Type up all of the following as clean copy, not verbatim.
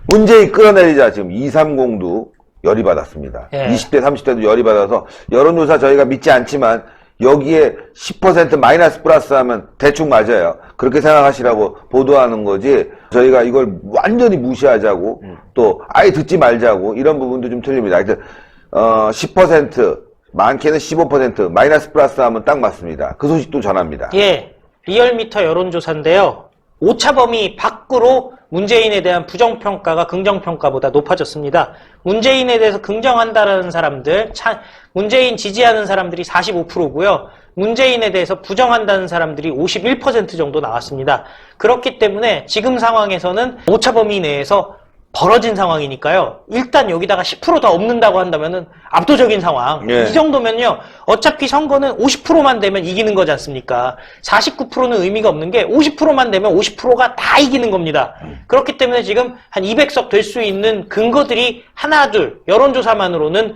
문재인 끌어내리자 지금 230도 열이 받았습니다. 예. 20대, 30대도 열이 받아서 여론조사 저희가 믿지 않지만 여기에 10% 마이너스 플러스 하면 대충 맞아요. 그렇게 생각하시라고 보도하는 거지 저희가 이걸 완전히 무시하자고 또 아예 듣지 말자고 이런 부분도 좀 틀립니다. 하여튼 10% 많게는 15% 마이너스 플러스 하면 딱 맞습니다. 그 소식도 전합니다. 예, 리얼미터 여론조사인데요. 오차범위 밖으로 문재인에 대한 부정평가가 긍정평가보다 높아졌습니다. 문재인에 대해서 긍정한다는 사람들, 문재인 지지하는 사람들이 45%고요. 문재인에 대해서 부정한다는 사람들이 51% 정도 나왔습니다. 그렇기 때문에 지금 상황에서는 오차범위 내에서 벌어진 상황이니까요. 일단 여기다가 10% 더 없는다고 한다면은 압도적인 상황. 예. 이 정도면요. 어차피 선거는 50%만 되면 이기는 거지 않습니까? 49%는 의미가 없는 게 50%만 되면 50%가 다 이기는 겁니다. 그렇기 때문에 지금 한 200석 될 수 있는 근거들이 하나 둘 여론조사만으로는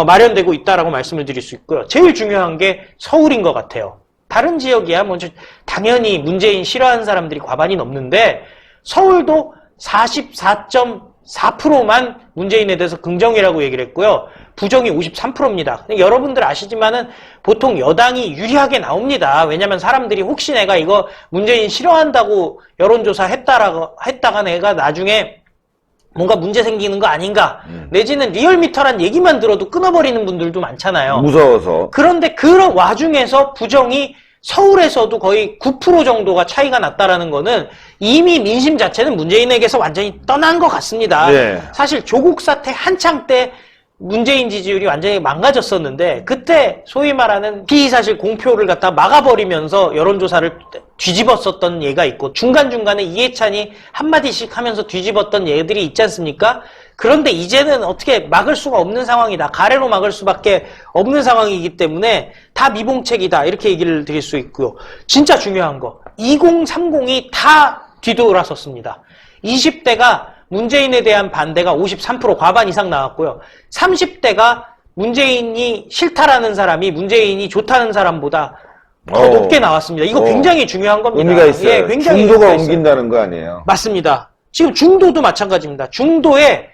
마련되고 있다라고 말씀을 드릴 수 있고요. 제일 중요한 게 서울인 것 같아요. 다른 지역이야 뭐 당연히 문재인 싫어하는 사람들이 과반이 넘는데 서울도 44.4%만 문재인에 대해서 긍정이라고 얘기를 했고요. 부정이 53%입니다. 여러분들 아시지만은 보통 여당이 유리하게 나옵니다. 왜냐면 사람들이 혹시 내가 이거 문재인 싫어한다고 여론조사 했다가 내가 나중에 뭔가 문제 생기는 거 아닌가 내지는 리얼미터란 얘기만 들어도 끊어버리는 분들도 많잖아요. 무서워서. 그런데 그런 와중에서 부정이 서울에서도 거의 9% 정도가 차이가 났다라는 거는 이미 민심 자체는 문재인에게서 완전히 떠난 것 같습니다. 네. 사실 조국 사태 한창 때 문재인 지지율이 완전히 망가졌었는데 그때 소위 말하는 피의사실 공표를 갖다 막아버리면서 여론조사를 뒤집었었던 예가 있고 중간중간에 이해찬이 한마디씩 하면서 뒤집었던 예들이 있지 않습니까? 그런데 이제는 어떻게 막을 수가 없는 상황이다. 가래로 막을 수밖에 없는 상황이기 때문에 다 미봉책이다. 이렇게 얘기를 드릴 수 있고요. 진짜 중요한 거. 2030이 다 뒤돌아섰습니다. 20대가 문재인에 대한 반대가 53% 과반 이상 나왔고요. 30대가 문재인이 싫다라는 사람이 문재인이 좋다는 사람보다 더 높게 나왔습니다. 이거 굉장히 중요한 겁니다. 의미가 있어요. 예, 굉장히 중도가 옮긴다는 거 아니에요? 맞습니다. 지금 중도도 마찬가지입니다. 중도의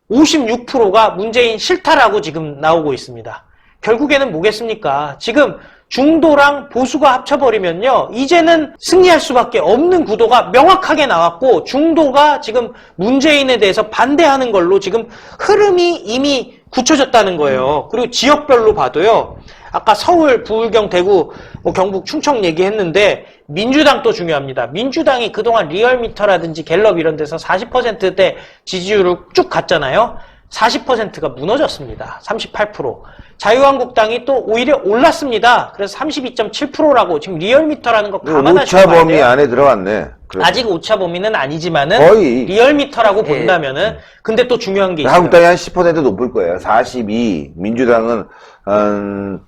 56%가 문재인 싫다라고 지금 나오고 있습니다. 결국에는 뭐겠습니까? 지금 중도랑 보수가 합쳐버리면요. 이제는 승리할 수밖에 없는 구도가 명확하게 나왔고 중도가 지금 문재인에 대해서 반대하는 걸로 지금 흐름이 이미 굳혀졌다는 거예요. 그리고 지역별로 봐도요. 아까 서울, 부울경, 대구, 뭐 경북, 충청 얘기했는데 민주당도 중요합니다. 민주당이 그동안 리얼미터라든지 갤럽 이런 데서 40%대 지지율을 쭉 갔잖아요. 40%가 무너졌습니다. 38%. 자유한국당이 또 오히려 올랐습니다. 그래서 32.7%라고 지금 리얼미터라는 거 감안하시고 오차 범위 안에 들어갔네. 그래도. 아직 오차 범위는 아니지만은 거의. 리얼미터라고 본다면은 근데 또 중요한 게 있어요. 한국당이 한 10% 높을 거예요. 42. 민주당은 한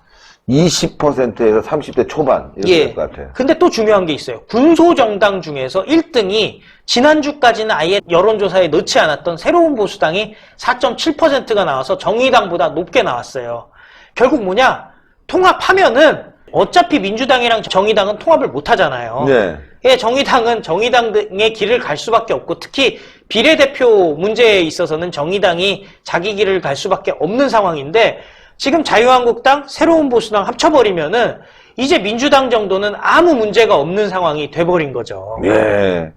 20%에서 30대 초반 이렇게 될 것 같아요. 근데 또 중요한 게 있어요. 군소정당 중에서 1등이 지난주까지는 아예 여론조사에 넣지 않았던 새로운 보수당이 4.7%가 나와서 정의당보다 높게 나왔어요. 결국 뭐냐? 통합하면은 어차피 민주당이랑 정의당은 통합을 못 하잖아요. 네. 예, 정의당은 정의당의 길을 갈 수밖에 없고 특히 비례대표 문제에 있어서는 정의당이 자기 길을 갈 수밖에 없는 상황인데 지금 자유한국당, 새로운 보수당 합쳐버리면은 이제 민주당 정도는 아무 문제가 없는 상황이 돼버린 거죠. 예.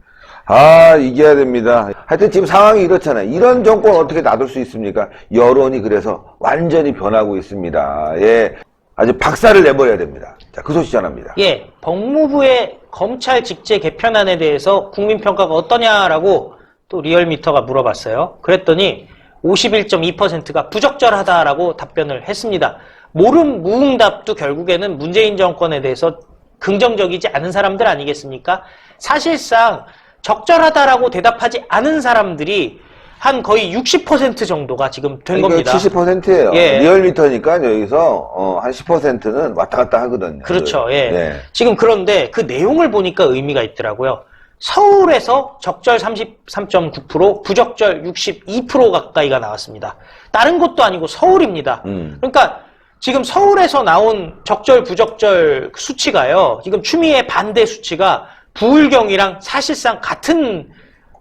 아, 이겨야 됩니다. 하여튼 지금 상황이 이렇잖아요. 이런 정권 어떻게 놔둘 수 있습니까? 여론이 그래서 완전히 변하고 있습니다. 예. 아주 박살을 내버려야 됩니다. 자, 그 소식 전합니다. 예, 법무부의 검찰 직제 개편안에 대해서 국민평가가 어떠냐라고 또 리얼미터가 물어봤어요. 그랬더니 51.2%가 부적절하다라고 답변을 했습니다. 모름 무응답도 결국에는 문재인 정권에 대해서 긍정적이지 않은 사람들 아니겠습니까? 사실상 적절하다라고 대답하지 않은 사람들이 한 거의 60% 정도가 지금 된 겁니다. 70%예요. 예. 리얼미터니까 여기서 한 10%는 왔다 갔다 하거든요. 그렇죠. 예. 네. 지금 그런데 그 내용을 보니까 의미가 있더라고요. 서울에서 적절 33.9%, 부적절 62% 가까이가 나왔습니다. 다른 것도 아니고 서울입니다. 그러니까 지금 서울에서 나온 적절, 부적절 수치가요. 지금 추미애 반대 수치가 부울경이랑 사실상 같은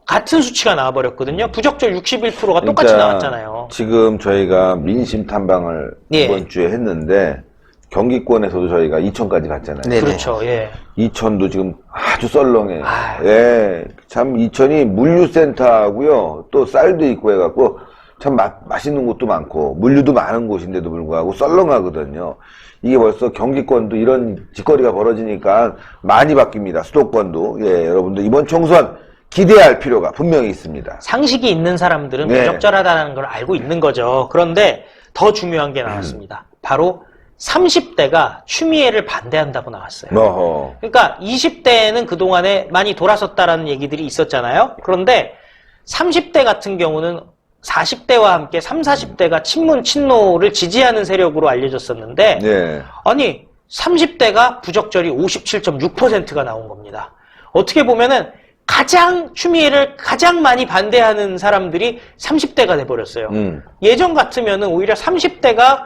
같은 수치가 나와버렸거든요. 부적절 61%가 똑같이 나왔잖아요. 지금 저희가 민심 탐방을 예. 이번 주에 했는데 경기권에서도 저희가 이천까지 갔잖아요. 네네. 그렇죠. 예. 이천도 지금 아주 썰렁해요. 아유. 예, 참 이천이 물류센터하고요, 또 쌀도 있고 해갖고 참 맛있는 곳도 많고 물류도 많은 곳인데도 불구하고 썰렁하거든요. 이게 벌써 경기권도 이런 짓거리가 벌어지니까 많이 바뀝니다. 수도권도. 예, 여러분들 이번 총선 기대할 필요가 분명히 있습니다. 상식이 있는 사람들은 네. 부적절하다는 걸 알고 있는 거죠. 그런데 더 중요한 게 나왔습니다. 바로 30대가 추미애를 반대한다고 나왔어요. 어허. 그러니까 20대에는 그동안에 많이 돌아섰다라는 얘기들이 있었잖아요. 그런데 30대 같은 경우는 40대와 함께 30, 40대가 친문, 친노를 지지하는 세력으로 알려졌었는데 예. 아니 30대가 부적절이 57.6%가 나온 겁니다. 어떻게 보면은 추미애를 가장 많이 반대하는 사람들이 30대가 돼버렸어요. 예전 같으면은 오히려 30대가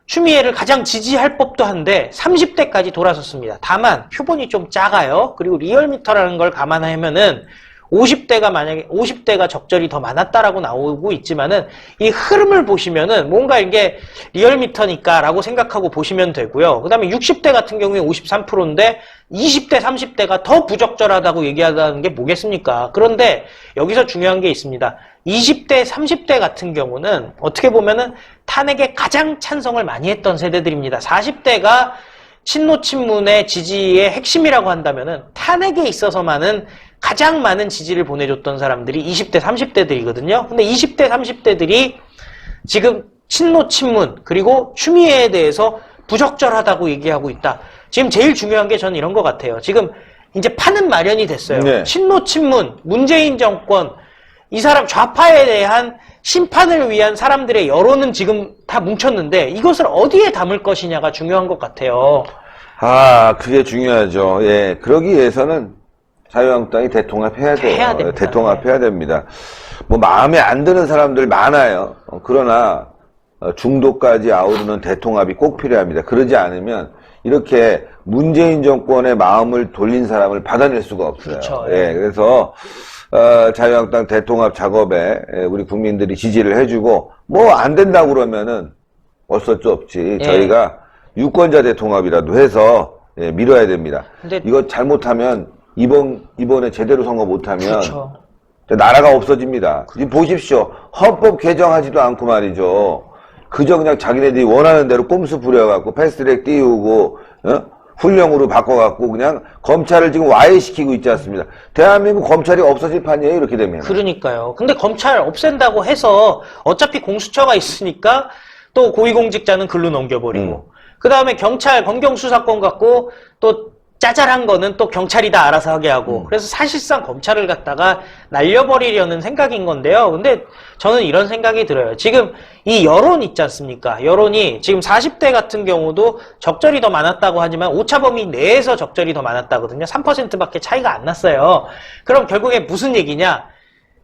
추미애를 가장 지지할 법도 한데 30대까지 돌아섰습니다. 다만 표본이 좀 작아요. 그리고 리얼미터라는 걸 감안하면은 50대가 적절히 더 많았다라고 나오고 있지만은 이 흐름을 보시면은 뭔가 이게 리얼미터니까라고 생각하고 보시면 되고요. 그다음에 60대 같은 경우에 53%인데 20대, 30대가 더 부적절하다고 얘기하다는 게 뭐겠습니까? 그런데 여기서 중요한 게 있습니다. 20대, 30대 같은 경우는 어떻게 보면은 탄핵에 가장 찬성을 많이 했던 세대들입니다. 40대가 친노 친문의 지지의 핵심이라고 한다면은 탄핵에 있어서만은 가장 많은 지지를 보내줬던 사람들이 20대, 30대들이거든요. 근데 20대, 30대들이 지금 친노 친문 그리고 추미애에 대해서 부적절하다고 얘기하고 있다. 지금 제일 중요한 게 저는 이런 것 같아요. 지금 이제 판은 마련이 됐어요. 네. 친노 친문, 문재인 정권, 이 사람 좌파에 대한 심판을 위한 사람들의 여론은 지금 다 뭉쳤는데 이것을 어디에 담을 것이냐가 중요한 것 같아요. 아, 그게 중요하죠. 예, 그러기 위해서는 자유한국당이 대통합해야 돼요. 해야 됩니다. 대통합해야 됩니다. 뭐 마음에 안 드는 사람들 많아요. 그러나 중도까지 아우르는 대통합이 꼭 필요합니다. 그러지 않으면 이렇게 문재인 정권의 마음을 돌린 사람을 받아낼 수가 없어요. 그렇죠. 예, 그래서 자유한국당 대통합 작업에 우리 국민들이 지지를 해주고 뭐 안 된다고 그러면은 어쩔 수 없지. 예. 저희가 유권자 대통합이라도 해서 밀어야 됩니다. 근데 이거 잘못하면 이번에 제대로 선거 못하면 그렇죠. 나라가 없어집니다. 지금 보십시오. 헌법 개정하지도 않고 말이죠. 그저 그냥 자기네들이 원하는 대로 꼼수 부려갖고 패스트트랙 띄우고 훈령으로 바꿔갖고 그냥 검찰을 지금 와해시키고 있지 않습니다. 대한민국 검찰이 없어질 판이에요. 이렇게 되면. 그러니까요. 근데 검찰 없앤다고 해서 어차피 공수처가 있으니까 또 고위공직자는 글로 넘겨버리고 그 다음에 경찰 검경수사권 갖고 또 짜잘한 거는 또 경찰이 다 알아서 하게 하고 그래서 사실상 검찰을 갖다가 날려버리려는 생각인 건데요. 근데 저는 이런 생각이 들어요. 지금 이 여론 있지 않습니까? 여론이 지금 40대 같은 경우도 적절히 더 많았다고 하지만 오차범위 내에서 적절히 더 많았다거든요. 3%밖에 차이가 안 났어요. 그럼 결국에 무슨 얘기냐?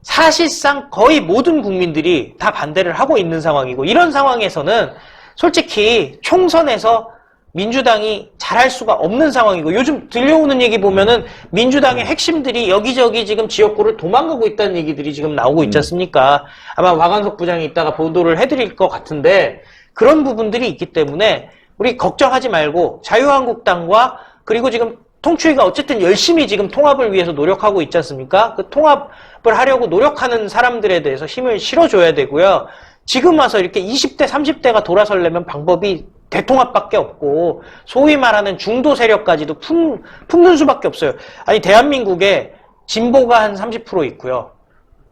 사실상 거의 모든 국민들이 다 반대를 하고 있는 상황이고 이런 상황에서는 솔직히 총선에서 민주당이 잘할 수가 없는 상황이고 요즘 들려오는 얘기 보면은 민주당의 핵심들이 여기저기 지금 지역구를 도망가고 있다는 얘기들이 지금 나오고 있지 않습니까? 아마 와관석 부장이 이따가 보도를 해드릴 것 같은데 그런 부분들이 있기 때문에 우리 걱정하지 말고 자유한국당과 그리고 지금 통추위가 어쨌든 열심히 지금 통합을 위해서 노력하고 있지 않습니까? 그 통합을 하려고 노력하는 사람들에 대해서 힘을 실어줘야 되고요. 지금 와서 이렇게 20대, 30대가 돌아서려면 방법이 대통합밖에 없고 소위 말하는 중도 세력까지도 품는 수밖에 없어요. 아니 대한민국에 진보가 한 30% 있고요.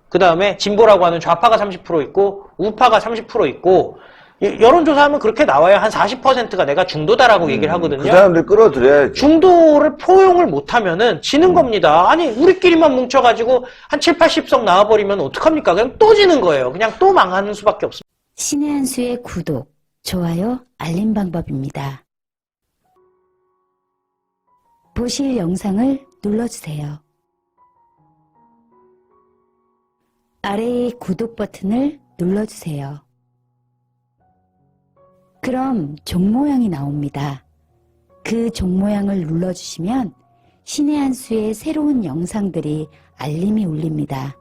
그 다음에 진보라고 하는 좌파가 30% 있고 우파가 30% 있고 여론조사하면 그렇게 나와요. 한 40%가 내가 중도다라고 얘기를 하거든요. 그 사람들 끌어들여야지. 중도를 포용을 못하면은 지는 겁니다. 아니 우리끼리만 뭉쳐가지고 한 7, 80석 나와버리면 어떡합니까? 그냥 또 지는 거예요. 그냥 또 망하는 수밖에 없습니다. 신의 한 수의 구독, 좋아요, 알림 방법입니다. 보실 영상을 눌러주세요. 아래의 구독 버튼을 눌러주세요. 그럼 종 모양이 나옵니다. 그 종 모양을 눌러주시면 신의 한 수의 새로운 영상들이 알림이 울립니다.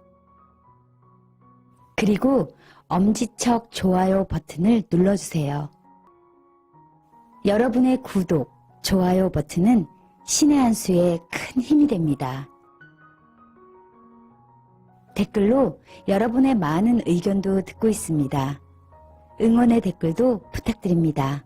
그리고 엄지척 좋아요 버튼을 눌러주세요. 여러분의 구독, 좋아요 버튼은 신의 한 수의 큰 힘이 됩니다. 댓글로 여러분의 많은 의견도 듣고 있습니다. 응원의 댓글도 부탁드립니다.